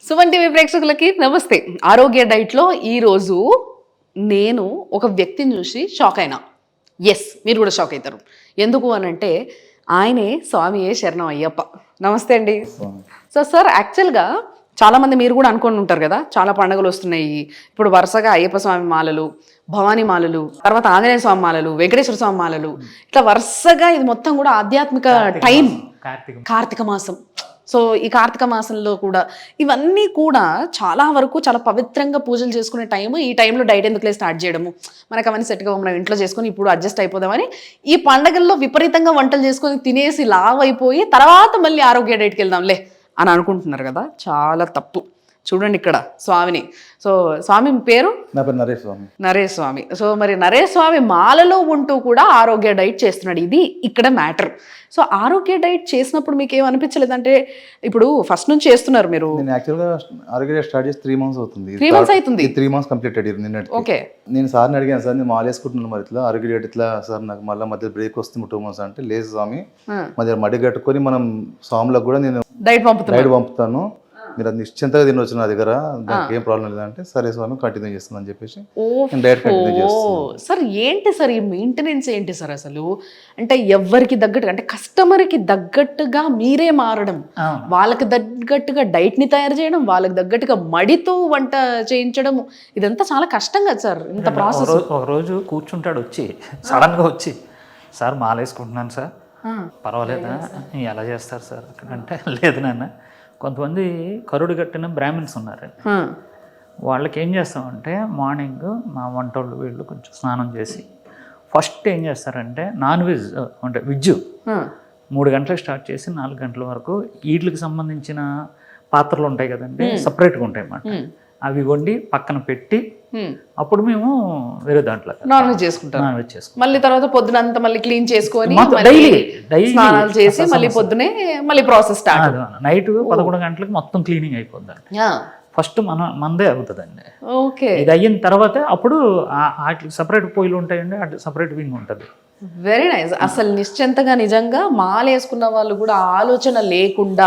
Suman TV ప్రేక్షకులకి నమస్తే. ఆరోగ్య డైట్లో ఈరోజు నేను ఒక వ్యక్తిని చూసి షాక్ అయినా. ఎస్, మీరు కూడా షాక్ అవుతారు. ఎందుకు అనంటే ఆయనే స్వామియే శరణం అయ్యప్ప. నమస్తే అండి. సో సార్, యాక్చువల్గా చాలామంది మీరు కూడా అనుకొని ఉంటారు కదా, చాలా పండుగలు వస్తున్నాయి ఇప్పుడు వరుసగా. అయ్యప్ప స్వామి మాలలు, భవానీ మాలలు, తర్వాత ఆంజనేయ స్వామి మాలలు, వెంకటేశ్వర స్వామి మాలలు, ఇట్లా వరుసగా ఇది మొత్తం కూడా ఆధ్యాత్మిక టైం. కార్తీక మాసం. సో ఈ కార్తీక మాసంలో కూడా ఇవన్నీ కూడా చాలా వరకు చాలా పవిత్రంగా పూజలు చేసుకునే టైము. ఈ టైంలో డైట్ ఎందుకులే స్టార్ట్ చేయడము, మనకు అవన్నీ సెట్గా మనం ఇంట్లో చేసుకొని ఇప్పుడు అడ్జస్ట్ అయిపోదామని ఈ పండగల్లో విపరీతంగా వంటలు చేసుకొని తినేసి లావ్ అయిపోయి తర్వాత మళ్ళీ ఆరోగ్య డైట్కి వెళ్దాంలే అని అనుకుంటున్నారు కదా. చాలా తప్పు. చూడండి ఇక్కడ స్వామిని. సో స్వామి పేరు? నా పేరు నరేష్ స్వామి. నరేష్ స్వామి. సో మరి నరేష్ స్వామి మాలలో ఉంటూ కూడా ఆరోగ్య డైట్ చేస్తున్నాడు. ఇది ఇక్కడ మ్యాటర్. సో ఆరోగ్య డైట్ చేసినప్పుడు మీకు ఏమనిపించలేదంటే, ఇప్పుడు ఫస్ట్ నుంచి చేస్తున్నారు మీరు? నేను యాక్చువల్గా ఆరోగ్య డైట్ స్టార్ట్ చేసి 3 months అవుతుంది. 3 months అవుతుంది. 3 months కంప్లీటెడ్ నిన్నటి. ఓకే. నేను సార్ని అడిగాను, సార్ నేను మాల వేసుకుంటున్నాను, మరి ఇట్లా ఆరోగ్య డైట్ ఇట్లా సార్ నాకు మళ్ళీ మధ్య బ్రేక్ వస్తుంది 2 months అంటే, లేదు స్వామి మధ్య మడి కట్టుకొని మనం స్వాములకు కూడా నేను డైట్ పంపుతాను, మీరు అది నిశ్చింతగా తినవచ్చు నా దగ్గర, దానికి ఏం ప్రాబ్లం లేదంటే, సరే స్వామి కంటిన్యూ చేస్తుందని చెప్పేసి డైట్ కంటిన్యూ చేస్తాను. సార్ ఏంటి సార్ ఈ మెయింటెనెన్స్ ఏంటి సార్ అసలు? అంటే ఎవరికి తగ్గట్టుగా, అంటే కస్టమర్కి తగ్గట్టుగా మీరే మారడం, వాళ్ళకి తగ్గట్టుగా డైట్ని తయారు చేయడం, వాళ్ళకి తగ్గట్టుగా మడితో వంట చేయించడం, ఇదంతా చాలా కష్టం కదా సార్ ఇంత ప్రాసెస్. ఒక రోజు కూర్చుంటాడు వచ్చి, సడన్గా వచ్చి, సార్ మాల వేసుకుంటున్నాను సార్, పర్వాలేదా, ఎలా చేస్తారు సార్ అంటే, లేదు నాన్న కొంతమంది కరుడు కట్టిన బ్రాహ్మిన్స్ ఉన్నారు, వాళ్ళకి ఏం చేస్తామంటే మార్నింగ్ మా వంటోళ్ళు వీళ్ళు కొంచెం స్నానం చేసి ఫస్ట్ ఏం చేస్తారంటే నాన్ వెజ్ అంటే వెజ్ 3 గంటలకు స్టార్ట్ చేసి 4 గంటల వరకు వీటికి సంబంధించిన పాత్రలు ఉంటాయి కదండి, సపరేట్గా ఉంటాయి అన్నమాట, అవి వండి పక్కన పెట్టి అప్పుడు మేము వేరే దాంట్లో నాన్ వెజ్ చేసుకుంటాం. మళ్ళీ తర్వాత పొద్దునంతా మళ్ళీ క్లీన్ చేసుకొని స్నానాలు చేసి మళ్ళీ పొద్దునే మళ్ళీ ప్రాసెస్ స్టార్ట్. నైట్ 11 గంటలకు మొత్తం క్లీనింగ్ అయిపోద్దండి. ఫస్ట్ మనదే అవుతుందండి. ఓకే. ఇది అయిన తర్వాత అప్పుడు వాటికి సపరేట్ పొయ్యిలు ఉంటాయండి, అటు సపరేట్ వింగ్ ఉంటుంది. Very nice. అసలు నిశ్చింతగా నిజంగా మాల వేసుకున్న వాళ్ళు కూడా ఆలోచన లేకుండా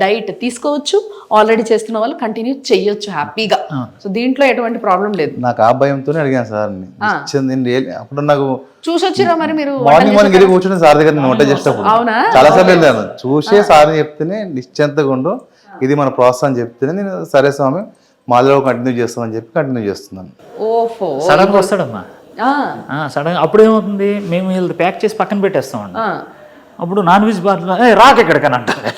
డైట్ తీసుకోవచ్చు, ఆల్రెడీ చేస్తున్న వాళ్ళు కంటిన్యూ చెయ్యొచ్చు హ్యాపీగా. సో దీంట్లో ఎటువంటి ప్రాబ్లం లేదు. నాకు ఆ భయంతోనే అడిగాను సార్. అప్పుడు నాకు చూసొచ్చిరా మరి మీరు? మార్నింగ్ వెళ్ళి కూర్చొని సార్ దగ్గర నేను వంట చేసేటప్పుడు చాలా సార్లు వెళ్ళాను, చూసే సార్ చెప్తేనే నిశ్చింతగా ఉండు, ఇది మన ప్రాసెస్ అని చెప్తేనే నేను సరే స్వామి మాలో కంటిన్యూ చేస్తామని చెప్పి కంటిన్యూ చేస్తున్నాను. ఓహో. సడన్గా వస్తాడమ్మా, సడన్ అప్పుడు ఏమవుతుంది, మేము వీళ్ళు ప్యాక్ చేసి పక్కన పెట్టేస్తామండి. అప్పుడు నాన్ వెజ్ బార్లో రాక ఎక్కడికని అంటారు,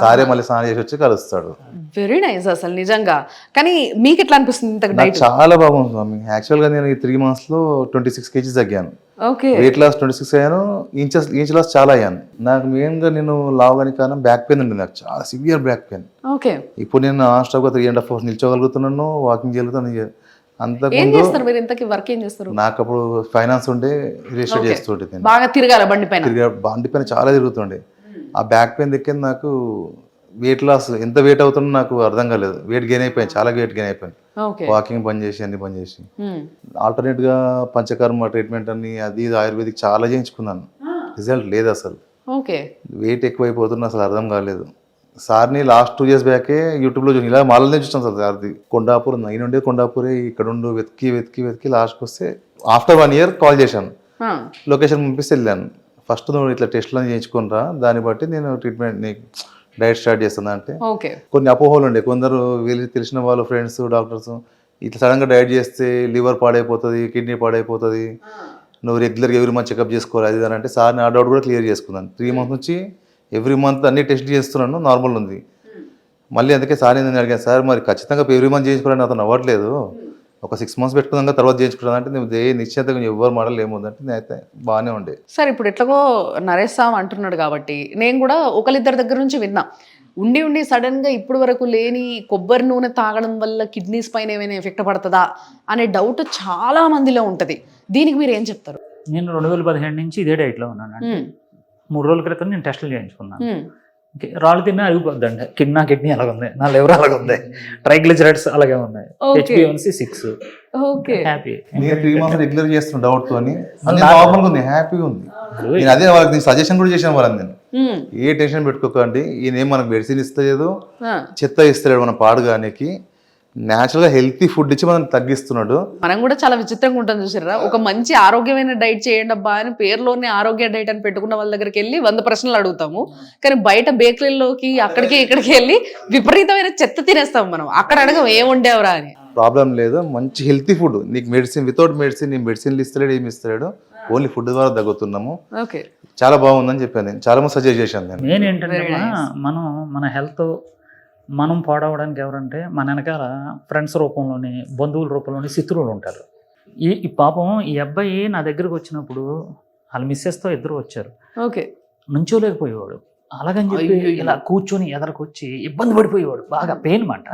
సారే మళ్ళీ స్నానం చేసి వచ్చి కలుస్తాడు. వెరీ నైస్ అసలు నిజంగా. కానీ మీకు ఎట్లా అనిపిస్తుంది? చాలా బాగుంది స్వామి. యాక్చువల్ గా నేను ఈ 3 months లో 26 kgs తగ్గాను. వెయిట్ లాస్ 26 అయ్యాను, ఇంచ్ లాస్ చాలా అయ్యాను. నాకు మెయిన్ గా నేను లావగాని కారణం బ్యాక్ పెయిన్ ఉంది, నాకు చాలా సివియర్ బ్యాక్ పెయిన్. ఇప్పుడు నేను నాన్ స్టాప్ గా 3.5 hours నిల్చోగలుగుతున్నాను, వాకింగ్ చేయగలుగుతాను. నాకు అప్పుడు ఫైనాన్స్ ఉండే రియల్ ఎస్టేట్ చేస్తుంటే బాగా తిరగాలి, బండి పైన చాలా తిరుగుతుండే. ఆ బ్యాక్ పెయిన్ దక్కింది నాకు. వెయిట్ లాస్ ఎంత వెయిట్ అవుతుందో నాకు అర్థం కాలేదు, వెయిట్ గెయిన్ అయిపోయాను, చాలా వెయిట్ గెయిన్ అయిపోయాను. వాకింగ్ బంద్ చేసి అన్ని బంద్ చేసి ఆల్టర్నేట్ గా పంచకర్మ ట్రీట్మెంట్ అని అది ఆయుర్వేదిక్ చాలా చేయించుకున్నాను, రిజల్ట్ లేదు అసలు. వెయిట్ ఎక్కువైపోతున్నా అసలు అర్థం కాలేదు. సార్ని లాస్ట్ 2 years బ్యాకే యూట్యూబ్లో చూసి ఇలా మాలనే చూసాను సార్. సార్ది కొండాపూర్, నేను ఉండేది కొండాపూరే, ఇక్కడ ఉండు వెతికి లాస్ట్కి వస్తే ఆఫ్టర్ 1 year కాల్ చేశాను, లొకేషన్ పంపిస్తే వెళ్ళాను. ఫస్ట్ నువ్వు ఇట్లా టెస్ట్లను చేయించుకునిరా, దాన్ని బట్టి నేను ట్రీట్మెంట్ డైట్ స్టార్ట్ చేస్తున్నా అంటే. కొన్ని అపోహలు ఉండే, కొందరు వీళ్ళు తెలిసిన వాళ్ళు ఫ్రెండ్స్ డాక్టర్స్ ఇట్లా సడన్గా డైట్ చేస్తే లివర్ పాడైపోతుంది, కిడ్నీ పాడైపోతుంది, నువ్వు రెగ్యులర్గా ఎవ్రీ మంత్ చెకప్ చేసుకోవాలి అది అని అంటే, సార్ నా డౌట్ కూడా క్లియర్ చేసుకున్నాను. 3 months నుంచి ఎవ్రీ మంత్ అన్ని టెస్ట్ చేస్తున్నాను, నార్మల్ ఉంది. మళ్ళీ అందుకే సార్ నేను అడిగాను, సార్ మరి ఖచ్చితంగా ఎవ్రీ మంత్ చేయించుకోవడానికి అతను అవ్వట్లేదు, ఒక 6 months పెట్టుకున్నాక తర్వాత చేయించుకుంటాను అంటే, నువ్వు నిశ్చితంగా ఎవరు మోడల్ ఏముందంటే నేనైతే బాగానే ఉండే. సార్ ఇప్పుడు ఎట్లాగో నరేష్ సామ్ అంటున్నాడు కాబట్టి నేను కూడా ఒకరిద్దరి దగ్గర నుంచి విన్నా, ఉండి సడన్గా ఇప్పుడు వరకు లేని కొబ్బరి నూనె తాగడం వల్ల కిడ్నీస్ పైన ఏమైనా ఎఫెక్ట్ పడుతుందా అనే డౌట్ చాలా మందిలో ఉంటుంది. దీనికి మీరు ఏం చెప్తారు? నేను 2017 నుంచి ఇదే డైట్లో ఉన్నాను. 3 రోజుల క్రితం నేను టెస్టులు చేయించుకున్నాను. రాళ్ళు తిన్నా అరిగిపోద్దండి, కిడ్నీ అలాగుంది, నా లివర్ అలాగుంది, ట్రైగ్లిజరైడ్స్ అలాగే ఉన్నాయి, HbA1c 6. హ్యాపీ. నేను 3 months రెగ్యులర్ చేస్తున్నా డౌట్ తోని, నార్మల్గా ఉంది, హ్యాపీగా ఉంది. నేను అదే వాళ్ళకి నేను సజెషన్ కూడా చేసిన వాళ్ళని నేను ఏ టెన్షన్ పెట్టుకోకండి, ఈయన ఏం మనకు మెడిసిన్ ఇస్తలేదు, చెత్త ఇస్తలేడు మన పాడుగానికి, న్యాచురల్గా హెల్తీ ఫుడ్ ఇచ్చి మనం తగ్గిస్తున్నాడు. మనం కూడా చాలా విచిత్రంగా ఉంటుంది చూసారా, ఒక మంచి ఆరోగ్యమైన డైట్ చేయండి అబ్బా అని పేరులోనే ఆరోగ్య డైట్ అని పెట్టుకున్న వాళ్ళ దగ్గరికి వెళ్ళి 100 ప్రశ్నలు అడుగుతాము, కానీ బయట బేకరీలోకి అక్కడికి ఇక్కడికి వెళ్ళి విపరీతమైన చెత్త తినేస్తాం మనం. అక్కడ అడగం ఏం ఉండేవరా అని. ప్రాబ్లం లేదు, మంచి హెల్తీ ఫుడ్, నీకు మెడిసిన్ వితౌట్ మెడిసిన్, నీ మెడిసిన్లు ఇస్తలేడు ఏమి ఇస్తలేడు, ఓన్లీ ఫుడ్ ద్వారా తగ్గుతున్నాము, చాలా బాగుందని చెప్పాను నేను, చాలా మంది సజెస్ట్ చేశాను నేను. మెయిన్ ఏంటంటే మనం మన హెల్త్ మనం పాడవడానికి ఎవరంటే మన వెనకాల ఫ్రెండ్స్ రూపంలోని, బంధువుల రూపంలోని శత్రువులు ఉంటారు. ఈ పాపం ఈ అబ్బాయి నా దగ్గరకు వచ్చినప్పుడు వాళ్ళ మిస్సెస్తో ఇద్దరు వచ్చారు, నుంచోలేకపోయేవాడు, అలాగని చెప్పి ఇలా కూర్చొని ఎదరకొచ్చి ఇబ్బంది పడిపోయేవాడు, బాగా పెయిన్ మాట.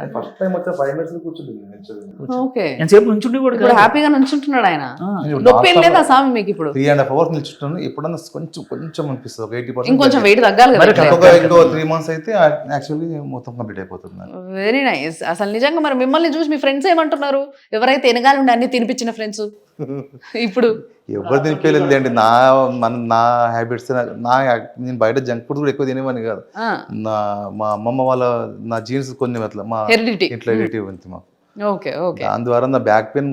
ఎంతసేపు నుంచుండి కూడా హ్యాపీగా నుంచుంటున్నాడు ఆయన, నొప్పి లేదా సామి మీకు ఇప్పుడు? 3.5 hours నిల్చుంటాను, ఎప్పుడన్నా కొంచెం అనిపిస్తుంది, ఒక 80%, ఇంకొంచెం వెయిట్ తగ్గాలి కదా, ఇంకో 3 months అయితే యాక్చువల్లీ మొత్తం కంప్లీట్ అయిపోతుంది. Very nice. అసలు నిజంగా మరి మిమ్మల్ని చూసి మీ ఫ్రెండ్స్ ఏమంటున్నారు? ఎవరైతే ఎనగాలి ఉండి అన్ని తినిపించిన ఫ్రెండ్స్ ఇప్పుడు ఎవరు తినిపించలేదు అండి, నా హ్యాబిట్స్, నేను బయట జంక్ ఫుడ్ కూడా ఎక్కువ తినేవాడిని కాదు, మా అమ్మమ్మ వాళ్ళ నా జీన్స్ కొన్ని అట్లా మా ఇంట్లో హెరిడిటీ ఉంది మాకు. దాని ద్వారా నాకు బ్యాక్ పెయిన్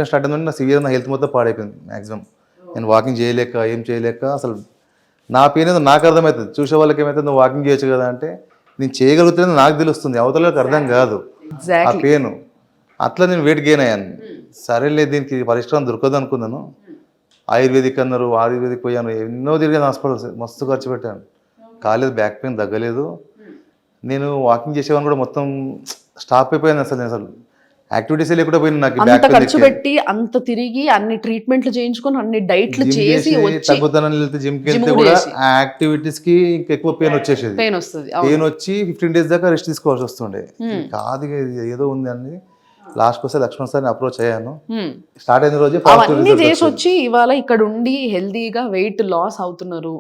స్టార్ట్ అయిందంటే నా సివియర్, నా హెల్త్ మొత్తం పాడైపోయింది మ్యాక్సిమం. నేను వాకింగ్ చేయలేక ఏం చేయలేక అసలు నా పెయిన్ ఏదో నాకు అర్థమవుతుంది, చూసే వాళ్ళకి ఏమైతే నువ్వు వాకింగ్ చేయొచ్చు కదా అంటే, నేను చేయగలుగుతున్నా నాకు తెలుస్తుంది, అవతలకి అర్థం కాదు ఆ పెయిన్. అట్లా నేను వెయిట్ గెయిన్ అయ్యాను. సరేలే దీనికి పరిష్కారం దొరకదు అనుకున్నాను, ఆయుర్వేదిక్ అన్నారు, ఆయుర్వేదిక్ పోయాను, ఎన్నో తిరిగాను హాస్పిటల్స్, మస్తు ఖర్చు పెట్టాను, కాలేదు, బ్యాక్ పెయిన్ తగ్గలేదు. నేను వాకింగ్ చేసేవాడిని కూడా మొత్తం స్టాప్ అయిపోయాను, అసలు యాక్టివిటీస్ లేకుండా పోయింది నాకు. అంత ఖర్చు పెట్టి అంత తిరిగి అన్ని ట్రీట్మెంట్లు చేయించుకొని అన్ని డైట్లు చేసి తగ్గుతానని వెళ్తే జిమ్కి వెళ్తే కూడా ఆ యాక్టివిటీస్ కి ఇంకా ఎక్కువ పెయిన్ వచ్చేసేది, పెయిన్ వచ్చి 15 days దాకా రెస్ట్ తీసుకోవాల్సి వస్తుండే. కాదు ఏదో ఉంది అని లాస్ట్ వస్తే లక్ష్మణ్ సార్ని అప్రోచ్ అయ్యాను, స్టార్ట్ అయిన రోజు అవన్నీ చేసి వచ్చి ఇవాళ ఇక్కడ ఉండి హెల్దీగా వెయిట్ లాస్ అవుతున్నారు.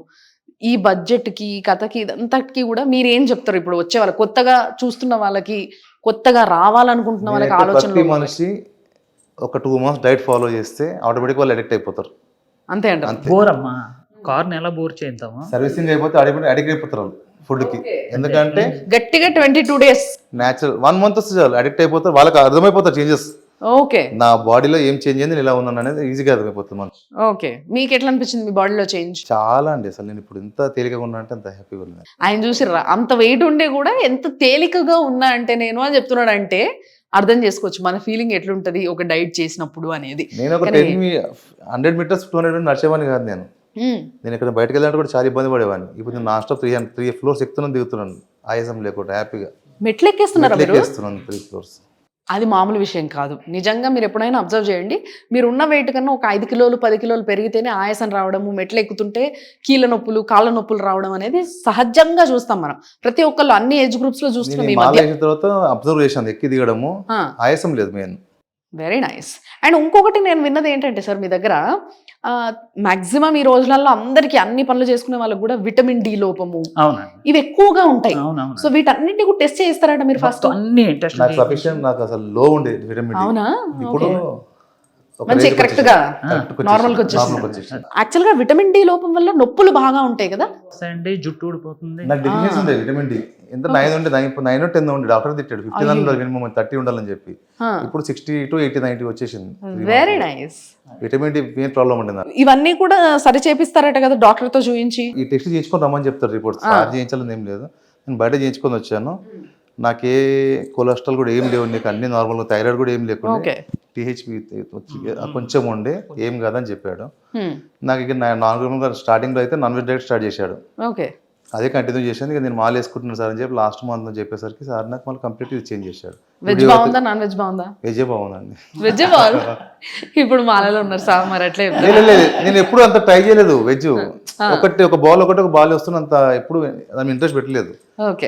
ఈ బడ్జెట్ కి కథకి ఇదంతకి కూడా మీరు ఏం చెప్తారు ఇప్పుడు వచ్చే వాళ్ళకి, కొత్తగా చూస్తున్న వాళ్ళకి, కొత్తగా రావాలనుకుంటున్న వాళ్ళకి? ఆలోచన మనిషి ఒక 2 months డైట్ ఫాలో చేస్తే ఆటోమేటిక్ వాళ్ళు అడిక్ట్ అయిపోతారు. అంతే అంట. బోర్ అమ్మా, కార్ని ఎలా బోర్ చేద్దాము, సర్వీసింగ్ అయిపోతే అడిక్ట్ అయిపోతారు ఫుడ్ కి. ఎందుకంటే గట్టిగా 22 days న్యాచురల్ 1 month వస్తే చాలు అడిక్ట్ అయిపోతారు, వాళ్ళకి అర్థమైపోతారు చేంజెస్. నా బాడీలో ఏం చేంజ్ అయింది, ఇలా ఉన్నాను అనేది ఈజీగా అర్థమైపోతుంది మనకి. ఓకే, మీకు ఎట్లా అనిపించింది మీ బాడీలో చేంజ్? చాలా అండి, అసలు నేను ఇప్పుడు ఎంత తేలికగా ఉన్నా అంటే అంత హ్యాపీగా ఉన్నా. ఆయన చూసిర్రా అంత వెయిట్ ఉండే కూడా ఎంత తేలికగా ఉన్నా అంటే నేను అని చెప్తున్నాడు అంటే అర్థం చేసుకోవచ్చు మన ఫీలింగ్ ఎట్లుంటది ఒక డైట్ చేసినప్పుడు అనేది. నేను ఒక 100 meters 200 meters నడిచేవాడిని కాదు నేను ఇక్కడ బయటకు వెళ్ళాలంటే కూడా చాలా ఇబ్బంది పడేవాడిని. ఇప్పుడు నేను నాన్ స్టాప్ 3 floors ఎక్కుతున్నాను, దిగుతున్నాను, ఆయాసం లేకుండా హ్యాపీగా మెట్లు ఎక్కేస్తున్నాను 3 floors. అది మామూలు విషయం కాదు. నిజంగా మీరు ఎప్పుడైనా అబ్జర్వ్ చేయండి, మీరు ఉన్న వెయిట్ కన్నా ఒక 5 కిలోలు 10 కిలోలు పెరిగితేనే ఆయాసం రావడము, మెట్లు ఎక్కుతుంటే కీళ్ళ నొప్పులు కాళ్ళ నొప్పులు రావడం అనేది సహజంగా చూస్తాం మనం. ప్రతి ఒక్కళ్ళు అన్ని ఏజ్ గ్రూప్స్ లో చూస్తున్నాం. తర్వాత అబ్జర్వ్ చేశాను, ఎక్కి దిగడము ఆయాసం లేదు మెయిన్. Very nice. అండ్ ఇంకొకటి నేను విన్నది ఏంటంటే సార్ మీ దగ్గర మాక్సిమం ఈ రోజులలో అందరికి అన్ని పనులు చేసుకునే వాళ్ళకి కూడా విటమిన్ డి లోపము ఇవి ఎక్కువగా ఉంటాయి. సో వీటన్నిటిని కూడా టెస్ట్ చేస్తారట మీరు ఫస్ట్? అన్ని టెస్ట్. నాకు అసలు లో ఉండేది విటమిన్ డి. అవునా? ఇప్పుడు మంచి కరెక్ట్ గా నార్మల్ గా వచ్చేసింది. యాక్చువల్ గా విటమిన్ డి లోపం వల్ల నొప్పులు బాగా ఉంటాయి కదా, జుట్టు ఊడిపోతుంది. నాకు డెఫినేషన్ ఉంది విటమిన్ డి. ఎంత 9 ఉండే 9 or 10 ఉండే, డాక్టర్ తిట్టాడు 15 ఉండాలి మినిమం 30 ఉండాలని చెప్పి. ఇప్పుడు 60 to 80 90 వచ్చేసింది. Very nice. Vitamin D main problem ఉండేది. ఇవన్నీ కూడా సరి చేపిస్తారట కదా డాక్టర్ తో చూపించి? ఈ టెస్ట్ చేయించుకొని రమ్మని చెప్తారు, రిపోర్ట్స్ చేయించాలని ఏం లేదు. నేను బయట చేయించుకొని వచ్చాను, నాకే కొలెస్ట్రాల్ కూడా ఏం లేవు, నీకు అన్ని నార్మల్, థైరాయిడ్ కూడా ఏం లేకుండా టీహెచ్పి కొంచెం ఉండే, ఏం కాదని చెప్పాడు. నాకు ఇక నార్మల్గా స్టార్టింగ్ లో అయితే నాన్ వెజ్ డైట్ స్టార్ట్ చేశాడు, అదే కంటిన్యూ చేశాను. ఇక నేను మాల్ వేసుకుంటున్నాను సార్ అని చెప్పి లాస్ట్ మంత్ చెప్పేసరికి సార్ నాకు మళ్ళీ కంప్లీట్ చేంజ్ చేశాడు. వెజ్ బాగుందా నాన్ వెజ్ బాగుందా? వెజే బాగుందండి. వెజ్ బాగుందా? ఇప్పుడు మాలలో ఉన్నారు సార్, మరి అట్లే నేను ఎప్పుడు అంత ట్రై చేయలేదు వెజ్. ఒక బాల్ వస్తున్నా అంత ఎప్పుడు దాని ఇంట్రెస్ట్ పెట్టలేదు.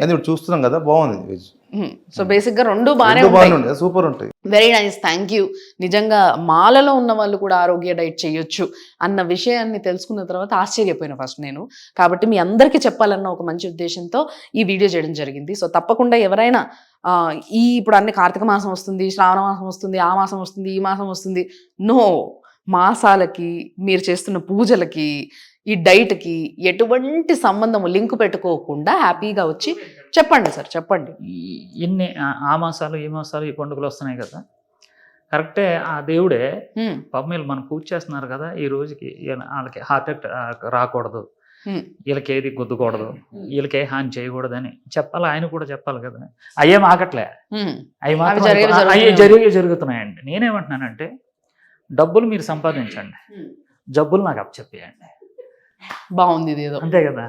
ఇప్పుడు చూస్తున్నాం కదా, బాగుంది వెజ్. సో బేసిక్ గా రెండు బాగానే ఉంటాయి, సూపర్ ఉంటాయి. Very nice, thank you. నిజంగా మాలలో ఉన్న వాళ్ళు కూడా ఆరోగ్య డైట్ చేయొచ్చు అన్న విషయాన్ని తెలుసుకున్న తర్వాత ఆశ్చర్యపోయిన ఫస్ట్ నేను. కాబట్టి మీ అందరికీ చెప్పాలన్న ఒక మంచి ఉద్దేశంతో ఈ వీడియో చేయడం జరిగింది. సో తప్పకుండా ఎవరైనా ఇప్పుడు అన్ని కార్తీక మాసం వస్తుంది, శ్రావణ మాసం వస్తుంది, ఆ మాసం వస్తుంది, ఈ మాసం వస్తుంది, నో, మాసాలకి మీరు చేస్తున్న పూజలకి ఈ డైట్కి ఎటువంటి సంబంధం లింక్ పెట్టుకోకుండా హ్యాపీగా వచ్చి చెప్పండి సార్, చెప్పండి. ఇన్ని ఆ మాసాలు ఈ మాసాలు ఈ పండుగలు వస్తున్నాయి కదా, కరెక్టే. ఆ దేవుడే పాపం వీళ్ళు మనం పూజ చేస్తున్నారు కదా, ఈ రోజుకి వాళ్ళకి హార్ట్ అటాక్ రాకూడదు, వీళ్ళకి ఏది గుద్దకూడదు, వీళ్ళకి ఏ హాని చేయకూడదు అని చెప్పాలి. ఆయన కూడా చెప్పాలి కదా. అయ్యేం ఆగట్లే, అవి మాత్రం అవి జరుగుతున్నాయండి. నేనేమంటున్నానంటే డబ్బులు మీరు సంపాదించండి, జబ్బులు నాకు అప్పచెప్పేయండి. బాగుంది ఇది ఏదో. అంతే కదా.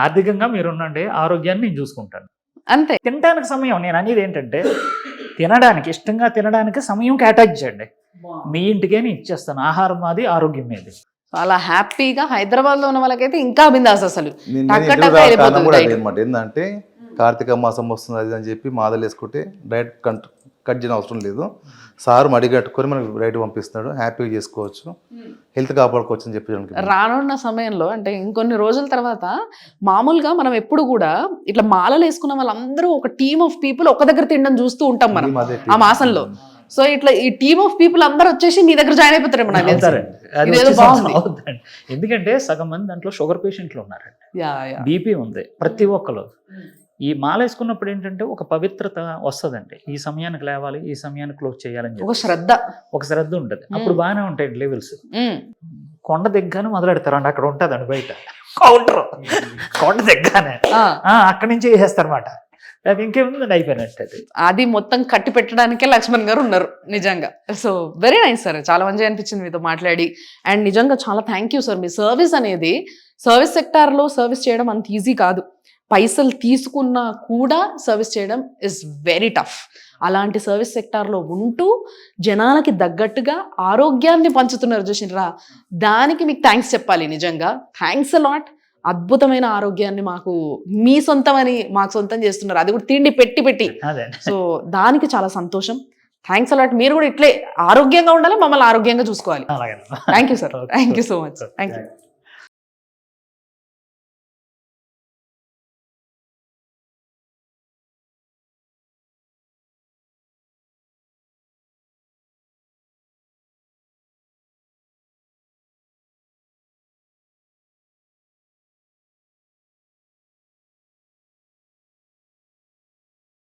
ఆర్థికంగా మీరు ఉండండి, ఆరోగ్యాన్ని నేను చూసుకుంటాను. అంతే. తినడానికి సమయం, నేను అనేది ఏంటంటే తినడానికి, ఇష్టంగా తినడానికి సమయం కేటాయించండి. మీ ఇంటికే నేను ఇచ్చేస్తాను. ఆహారం మాది, ఆరోగ్యం మీది. చాలా హ్యాపీగా హైదరాబాద్ లో ఉన్న వాళ్ళకైతే ఇంకా బిందాస్ అసలు. ఏంటంటే కార్తీక మాసం వస్తుంది అది అని చెప్పి మాదలు వేసుకుంటే డైరెక్ట్ కట్ చేయడం అవసరం లేదు. సార్ మడి కట్టుకొని మనకి రైట్ పంపిస్తున్నాడు, హ్యాపీగా చేసుకోవచ్చు, హెల్త్ కాపాడుకోవచ్చు అని చెప్పి. రానున్న సమయంలో అంటే ఇంకొన్ని రోజుల తర్వాత మామూలుగా మనం ఎప్పుడు కూడా ఇట్లా మాలలు వేసుకున్న వాళ్ళందరూ ఒక టీమ్ ఆఫ్ పీపుల్ ఒక దగ్గర తినడం చూస్తూ ఉంటాం మనం ఆ మాసంలో. సో ఇట్లా ఈ టీమ్ ఆఫ్ పీపుల్ అందరూ వచ్చేసి మీ దగ్గర జాయిన్ అయిపోతారు. ఎందుకంటే సగం మంది దాంట్లో షుగర్ పేషెంట్లు ఉన్నారండి, బీపీ ఉంది. ప్రతి ఒక్కరు ఈ మాల వేసుకున్నప్పుడు ఏంటంటే ఒక పవిత్రత వస్తుందండి. ఈ సమయానికి లేవాలి, ఈ సమయానికి క్లోజ్ చేయాలని చెప్పి ఒక శ్రద్ధ ఉంటుంది. అప్పుడు బాగానే ఉంటాయి లెవెల్స్. కొండ దిగ్గానే మొదలెడతారండి, అక్కడ ఉంటుందండి బయట కౌంటర్. కొండ దిగ్గానే అక్కడి నుంచి వేసేస్తారన్నమాట. అది ఇంకేముందండి, అయిపోయినట్టు. అది మొత్తం కట్టి పెట్టడానికే లక్ష్మణ్ గారు ఉన్నారు నిజంగా. సో వెరీ నైస్ సార్, చాలా మంచిగా అనిపించింది మీతో మాట్లాడి. అండ్ నిజంగా చాలా thank you sir. Me service అనేది, సర్వీస్ సెక్టార్లో సర్వీస్ చేయడం అంత ఈజీ కాదు. పైసలు తీసుకున్నా కూడా సర్వీస్ చేయడం ఇస్ వెరీ టఫ్. అలాంటి సర్వీస్ సెక్టార్లో ఉంటూ జనాలకి తగ్గట్టుగా ఆరోగ్యాన్ని పంచుతున్నారు చూసినరా, దానికి మీకు థ్యాంక్స్ చెప్పాలి. నిజంగా థ్యాంక్స్ అ లాట్. అద్భుతమైన ఆరోగ్యాన్ని మాకు మీ సొంతం అని మాకు సొంతం చేస్తున్నారు, అది కూడా తిండి పెట్టి. సో దానికి చాలా సంతోషం. Thanks a lot. మీరు కూడా ఇట్లే ఆరోగ్యంగా ఉండాలి, మమ్మల్ని ఆరోగ్యంగా చూసుకోవాలి. Thank you sir, thank you so much. Thank you.